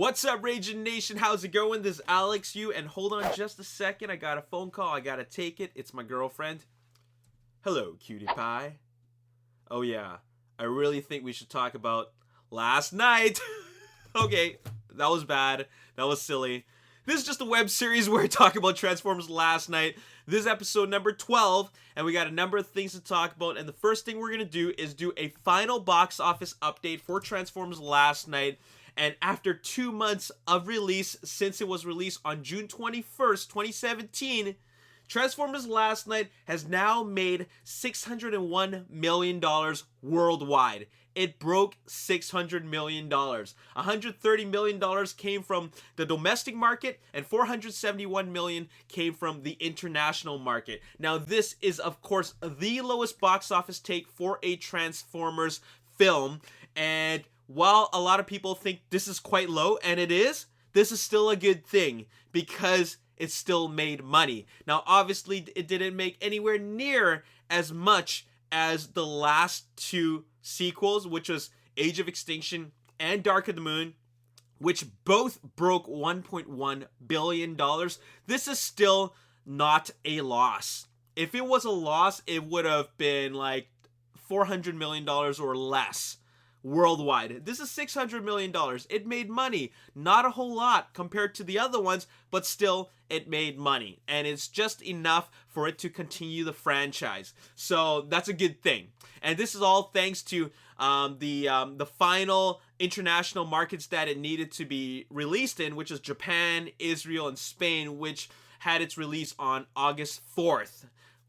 What's up, Ragin Nation? How's it going? This is Alex Yu, and hold on just a second. I got a phone call. I gotta take it. It's my girlfriend. Hello, cutie pie. Oh yeah, I really think we should talk about last night. Okay, that was bad. That was silly. This is just a web series where I talk about Transformers last night. This is episode number 12, and we got a number of things to talk about. And the first thing we're gonna do is do a final box office update for Transformers last night. And after 2 months of release, since it was released on June 21st, 2017, Transformers Last Night has now made $601 million worldwide. It broke $600 million. $130 million came from the domestic market, and $471 million came from the international market. Now, this is, of course, the lowest box office take for a Transformers film, and while a lot of people think this is quite low, and it is, this is still a good thing because it still made money. Now, obviously, it didn't make anywhere near as much as the last two sequels, which was Age of Extinction and Dark of the Moon, which both broke $1.1 billion. This is still not a loss. If it was a loss, it would have been like $400 million or less. Worldwide. This is $600 million. It made money. Not a whole lot compared to the other ones, but still, it made money. And it's just enough for it to continue the franchise. So that's a good thing. And this is all thanks to the final international markets that it needed to be released in, which is Japan, Israel, and Spain, which had its release on August 4th.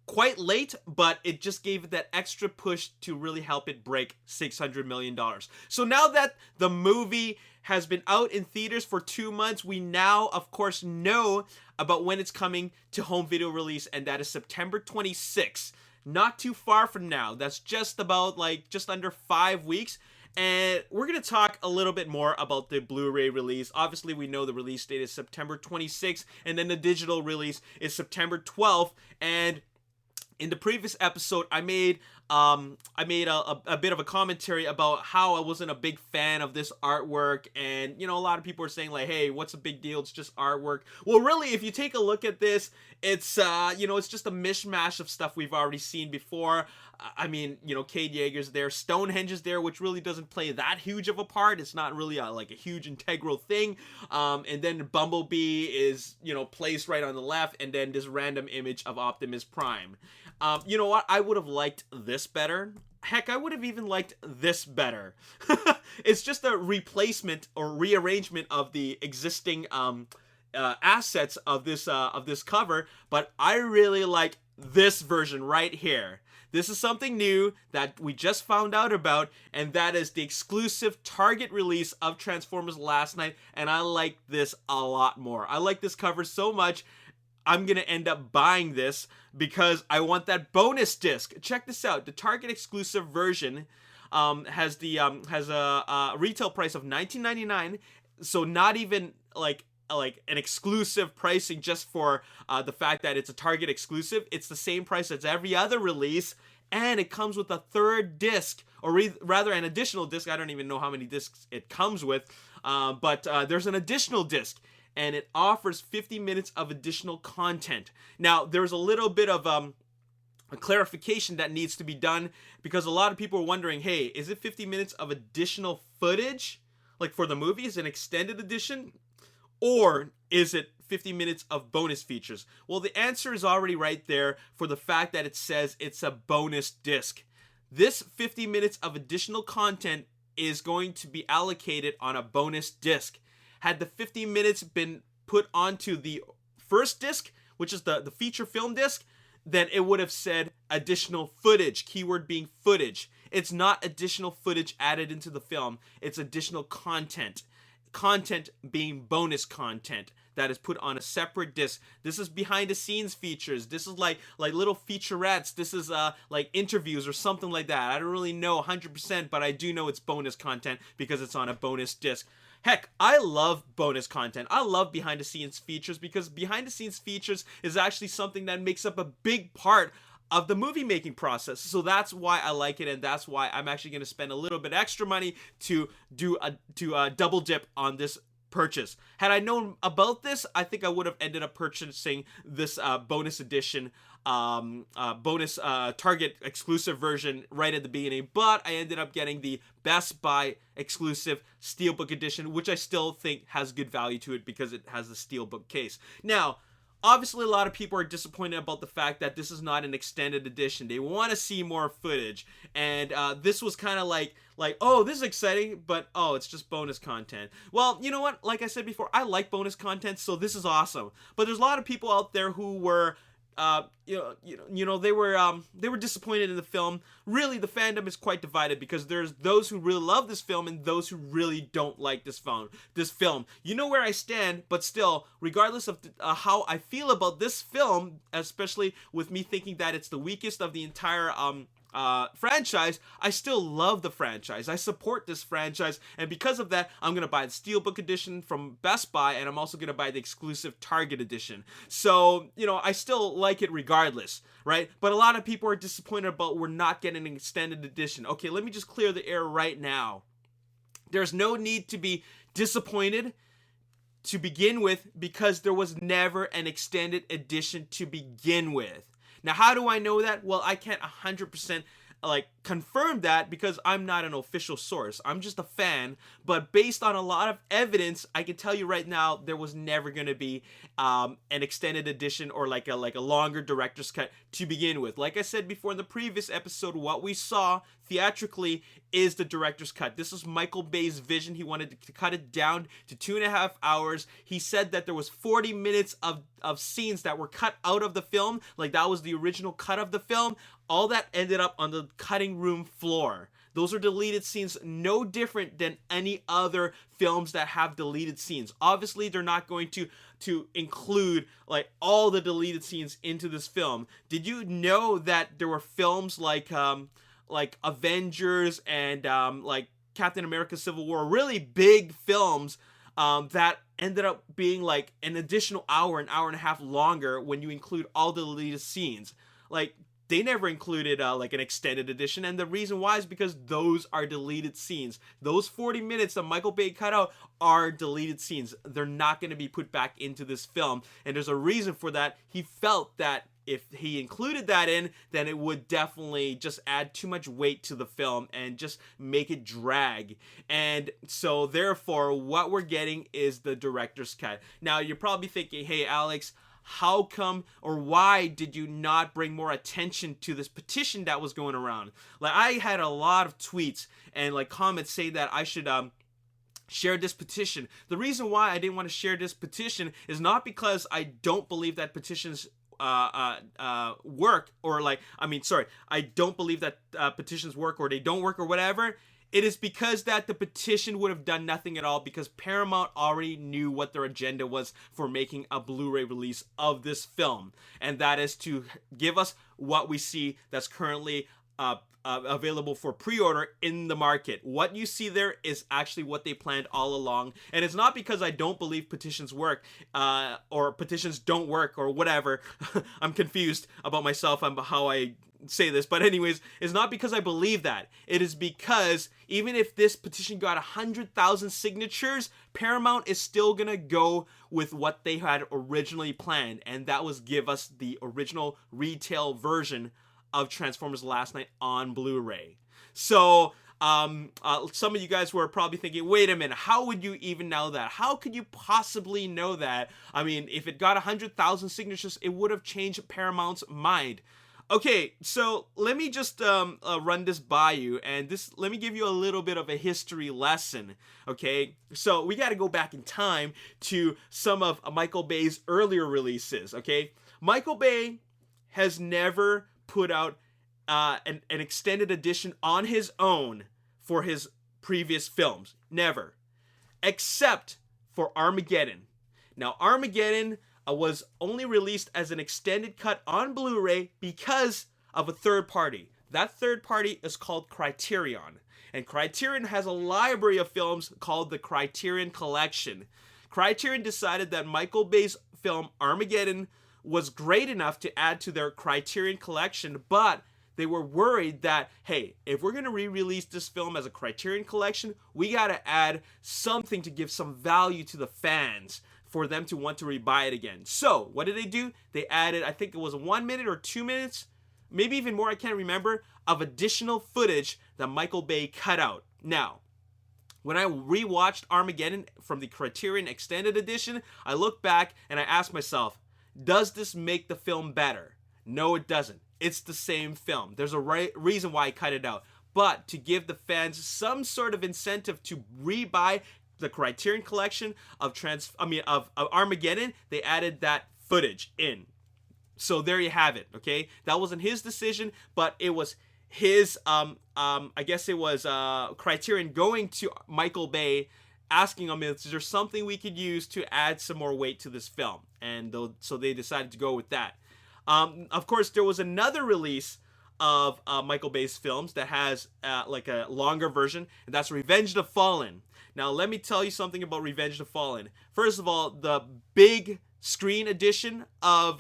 Quite late, but it just gave it that extra push to really help it break $600 million. So now that the movie has been out in theaters for 2 months, we now, of course, know about when it's coming to home video release, and that is September 26th. Not too far from now. That's just about, just under 5 weeks. And we're going to talk a little bit more about the Blu-ray release. Obviously, we know the release date is September 26th, and then the digital release is September 12th. And in the previous episode, I made a bit of a commentary about how I wasn't a big fan of this artwork, and a lot of people are saying like, hey, what's the big deal? It's just artwork. Well, really, if you take a look at this, it's it's just a mishmash of stuff we've already seen before. I mean, Cade Yeager's there, Stonehenge is there, which really doesn't play that huge of a part. It's not really a huge integral thing. And then Bumblebee is, placed right on the left, and then this random image of Optimus Prime. You know what? I would have liked this better. Heck, I would have even liked this better. It's just a replacement or rearrangement of the existing assets of this cover, but I really like this version right here. This is something new that we just found out about, and that is the exclusive Target release of Transformers Last Night, and I like this a lot more. I like this cover so much, I'm going to end up buying this because I want that bonus disc. Check this out. The Target exclusive version has a retail price of $19.99, so not even like an exclusive pricing just for the fact that it's a Target exclusive. It's the same price as every other release, and it comes with a third disc, or rather an additional disc. I don't even know how many discs it comes with, but there's an additional disc, and it offers 50 minutes of additional content. Now, there's a little bit of a clarification that needs to be done, because a lot of people are wondering, hey, is it 50 minutes of additional footage, like for the movie, is it an extended edition? Or is it 50 minutes of bonus features? Well, the answer is already right there for the fact that it says it's a bonus disc. This 50 minutes of additional content is going to be allocated on a bonus disc. Had the 50 minutes been put onto the first disc, which is the feature film disc, then it would have said additional footage, keyword being footage. It's not additional footage added into the film, it's additional content. Content being bonus content that is put on a separate disc. This is behind the scenes features. This is like little featurettes. This is like interviews or something like that. I don't really know 100%, but I do know it's bonus content because it's on a bonus disc. Heck, I love bonus content. I love behind the scenes features because behind the scenes features is actually something that makes up a big part of the movie making process. So that's why I like it, and that's why I'm actually going to spend a little bit extra money to do a double dip on this purchase. Had I known about this, I think I would have ended up purchasing this bonus edition, bonus Target exclusive version right at the beginning, but I ended up getting the Best Buy exclusive Steelbook edition, which I still think has good value to it because it has the Steelbook case. Now, obviously, a lot of people are disappointed about the fact that this is not an extended edition. They want to see more footage, and this was kind of like, oh, this is exciting, but oh, it's just bonus content. Well, you know what? Like I said before, I like bonus content, so this is awesome. But there's a lot of people out there who were they were disappointed in the film. Really, the fandom is quite divided because there's those who really love this film and those who really don't like this film. You know where I stand, but still, regardless of how I feel about this film, especially with me thinking that it's the weakest of the entire franchise, I still love the franchise. I support this franchise, and because of that, I'm gonna buy the Steelbook edition from Best Buy, and I'm also gonna buy the exclusive Target edition. So, I still like it regardless, right? But a lot of people are disappointed about we're not getting an extended edition. Okay, let me just clear the air right now. There's no need to be disappointed to begin with because there was never an extended edition to begin with. Now, how do I know that? Well, I can't 100% confirm that because I'm not an official source. I'm just a fan, but based on a lot of evidence, I can tell you right now there was never going to be an extended edition or like a longer director's cut to begin with. Like I said before in the previous episode, what we saw theatrically is the director's cut. This was Michael Bay's vision. He wanted to cut it down to 2.5 hours. He said that there was 40 minutes of scenes that were cut out of the film, like that was the original cut of the film. All that ended up on the cutting room floor. Those are deleted scenes, no different than any other films that have deleted scenes. Obviously, they're not going to include all the deleted scenes into this film. Did you know that there were films like Avengers and Captain America Civil War, really big films that ended up being an additional hour, an hour and a half longer when you include all the deleted scenes? They never included an extended edition, and the reason why is because those are deleted scenes. Those 40 minutes that Michael Bay cut out are deleted scenes. They're not going to be put back into this film, and there's a reason for that. He felt that if he included that in, then it would definitely just add too much weight to the film and just make it drag. And so therefore, what we're getting is the director's cut. Now, you're probably thinking, hey, Alex, how come or why did you not bring more attention to this petition that was going around? I had a lot of tweets and comments say that I should share this petition. The reason why I didn't want to share this petition is not because I don't believe that petitions work, or I don't believe that petitions work or they don't work or whatever. It is because that the petition would have done nothing at all because Paramount already knew what their agenda was for making a Blu-ray release of this film. And that is to give us what we see that's currently available for pre-order in the market. What you see there is actually what they planned all along. And it's not because I don't believe petitions work or petitions don't work or whatever. I'm confused about myself and how I say this, but anyways, it's not because I believe that. It is because even if this petition got 100,000 signatures, Paramount is still gonna go with what they had originally planned, and that was give us the original retail version of Transformers Last Night on Blu-ray. So some of you guys were probably thinking, wait a minute, how would you even know that? How could you possibly know that? I mean, if it got 100,000 signatures, it would have changed Paramount's mind. Okay, so let me just run this by you, and let me give you a little bit of a history lesson, okay? So we got to go back in time to some of Michael Bay's earlier releases, okay? Michael Bay has never put out an extended edition on his own for his previous films. Never. Except for Armageddon. Now, Armageddon was only released as an extended cut on Blu-ray because of a third party. That third party is called Criterion. And Criterion has a library of films called the Criterion Collection. Criterion decided that Michael Bay's film Armageddon was great enough to add to their Criterion Collection, but they were worried that, hey, if we're going to re-release this film as a Criterion Collection, we got to add something to give some value to the fans for them to want to rebuy it again. So what did they do? They added, I think it was 1 minute or 2 minutes, maybe even more, I can't remember, of additional footage that Michael Bay cut out. Now, when I rewatched Armageddon from the Criterion Extended Edition, I looked back and I asked myself, does this make the film better? No, it doesn't. It's the same film. There's a reason why I cut it out. But to give the fans some sort of incentive to rebuy the Criterion Collection of Armageddon, they added that footage in. So there you have it, okay? That wasn't his decision, but it was his, I guess it was Criterion going to Michael Bay, asking him, is there something we could use to add some more weight to this film? And so they decided to go with that. Of course, there was another release of Michael Bay's films that has like a longer version, and that's Revenge of the Fallen. Now, let me tell you something about Revenge of the Fallen. First of all, the big screen edition of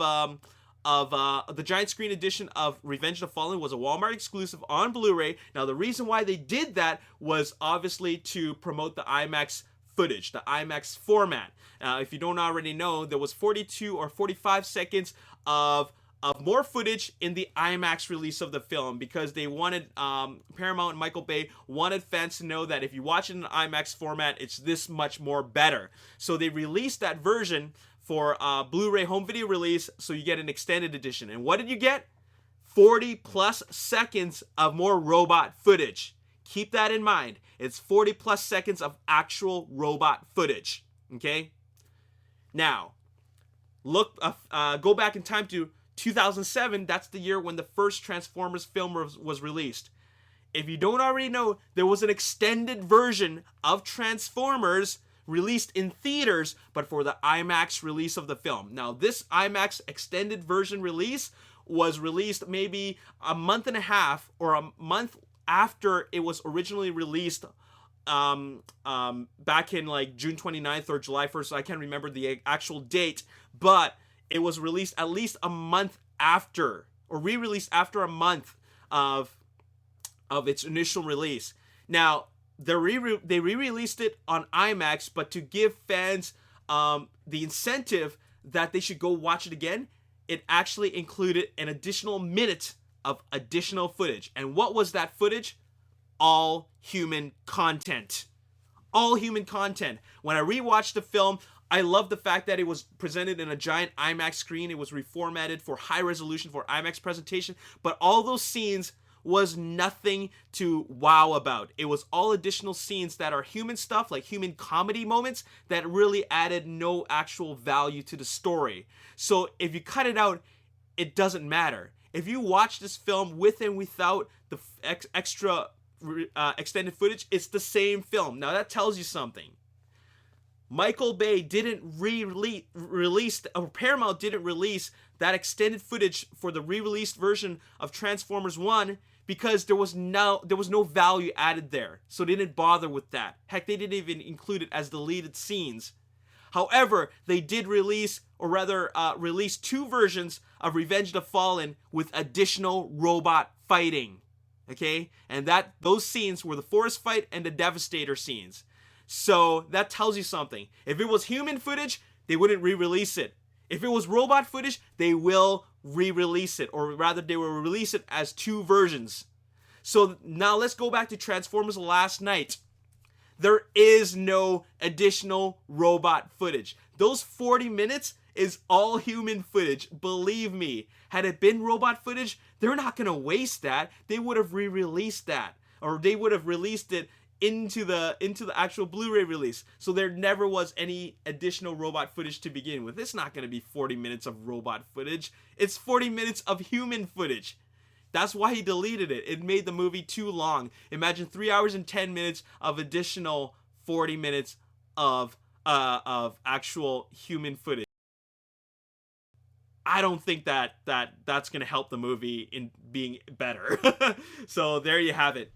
the giant screen edition of Revenge of the Fallen was a Walmart exclusive on Blu-ray. Now, the reason why they did that was obviously to promote the IMAX footage, the IMAX format. If you don't already know, there was 42 or 45 seconds of more footage in the IMAX release of the film, because they wanted, Paramount and Michael Bay wanted fans to know that if you watch it in the IMAX format, it's this much more better. So they released that version for Blu-ray home video release, so you get an extended edition. And what did you get? 40 plus seconds of more robot footage. Keep that in mind. It's 40 plus seconds of actual robot footage. Okay? Now, go back in time to 2007. That's the year when the first Transformers film was released. If you don't already know, there was an extended version of Transformers released in theaters, but for the IMAX release of the film. Now, this IMAX extended version release was released maybe a month and a half or a month after it was originally released, back in like June 29th or July 1st. So I can't remember the actual date, but it was released at least a month after, or re-released after a month of its initial release. Now, they re-released it on IMAX, but to give fans the incentive that they should go watch it again, it actually included an additional minute of additional footage. And what was that footage? All human content. All human content. When I rewatched the film, I love the fact that it was presented in a giant IMAX screen. It was reformatted for high resolution for IMAX presentation, but all those scenes was nothing to wow about. It was all additional scenes that are human stuff, like human comedy moments that really added no actual value to the story. So if you cut it out, it doesn't matter. If you watch this film with and without the extra extended footage, it's the same film. Now that tells you something. Michael Bay didn't release, or Paramount didn't release that extended footage for the re-released version of Transformers 1 because there was no value added there. So they didn't bother with that. Heck, they didn't even include it as deleted scenes. However, they did release, or rather release two versions of Revenge of the Fallen with additional robot fighting. Okay? And those scenes were the forest fight and the Devastator scenes. So that tells you something. If it was human footage, they wouldn't re-release it. If it was robot footage, they will re-release it, or rather they will release it as two versions. So now let's go back to Transformers Last Night. There is no additional robot footage. Those 40 minutes is all human footage. Believe me, had it been robot footage, they're not going to waste that. They would have re-released that, or they would have released it into the actual Blu-ray release. So there never was any additional robot footage to begin with. It's not going to be 40 minutes of robot footage. It's 40 minutes of human footage. That's why he deleted it. It made the movie too long. Imagine 3 hours and 10 minutes of additional 40 minutes of actual human footage. I don't think that's going to help the movie in being better. So there you have it.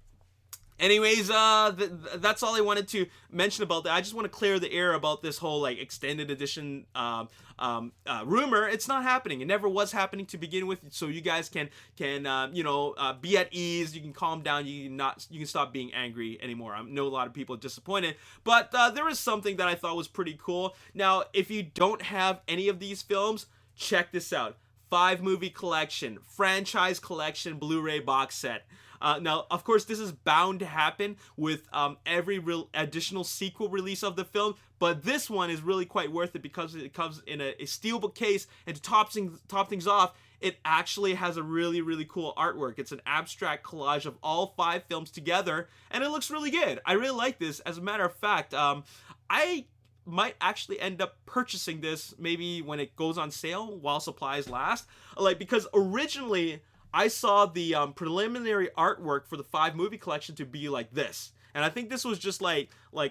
Anyways, that's all I wanted to mention about that. I just want to clear the air about this whole like extended edition rumor. It's not happening. It never was happening to begin with. So you guys can be at ease. You can calm down. You can stop being angry anymore. I know a lot of people are disappointed, but there is something that I thought was pretty cool. Now, if you don't have any of these films, check this out: 5-movie collection, franchise collection, Blu-ray box set. Now, of course, this is bound to happen with every additional sequel release of the film, but this one is really quite worth it because it comes in a steelbook case, and to top things off, it actually has a really, really cool artwork. It's an abstract collage of all 5 films together, and it looks really good. I really like this. As a matter of fact, I might actually end up purchasing this maybe when it goes on sale while supplies last, because originally I saw the preliminary artwork for the 5-movie collection to be like this, and I think this was just like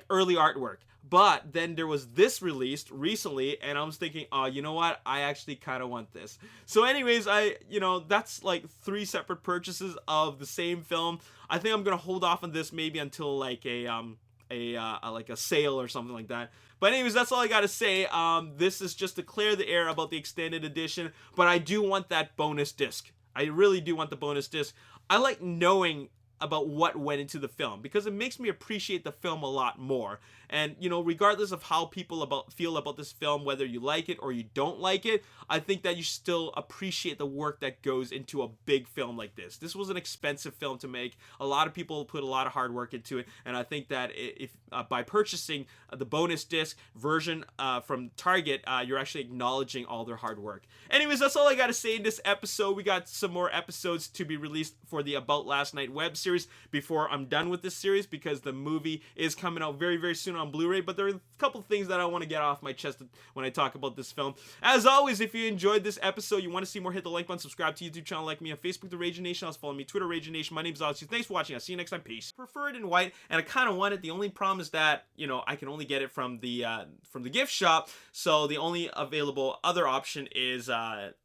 early artwork. But then there was this released recently, and I was thinking, oh, you know what? I actually kind of want this. So anyways, that's like 3 separate purchases of the same film. I think I'm gonna hold off on this maybe until like a sale or something like that. But anyways, that's all I gotta say. This is just to clear the air about the extended edition, but I do want that bonus disc. I really do want the bonus disc. I like knowing about what went into the film because it makes me appreciate the film a lot more. And regardless of how people feel about this film, whether you like it or you don't like it, I think that you still appreciate the work that goes into a big film like this. This was an expensive film to make. A lot of people put a lot of hard work into it, and I think that if by purchasing the bonus disc version from Target, you're actually acknowledging all their hard work. Anyways, that's all I got to say in this episode. We got some more episodes to be released for the About Last Night web series before I'm done with this series, because the movie is coming out very, very soon on Blu-ray, but there are a couple things that I want to get off my chest when I talk about this film. As always, if you enjoyed this episode, you want to see more, hit the like button, subscribe to YouTube channel, like me on Facebook, the Ragin Nation, also follow me, Twitter, Ragin Nation. My name is Alex. Thanks for watching. I'll see you next time. Peace. Prefer it in white, and I kind of want it. The only problem is that I can only get it from the gift shop, so the only available other option is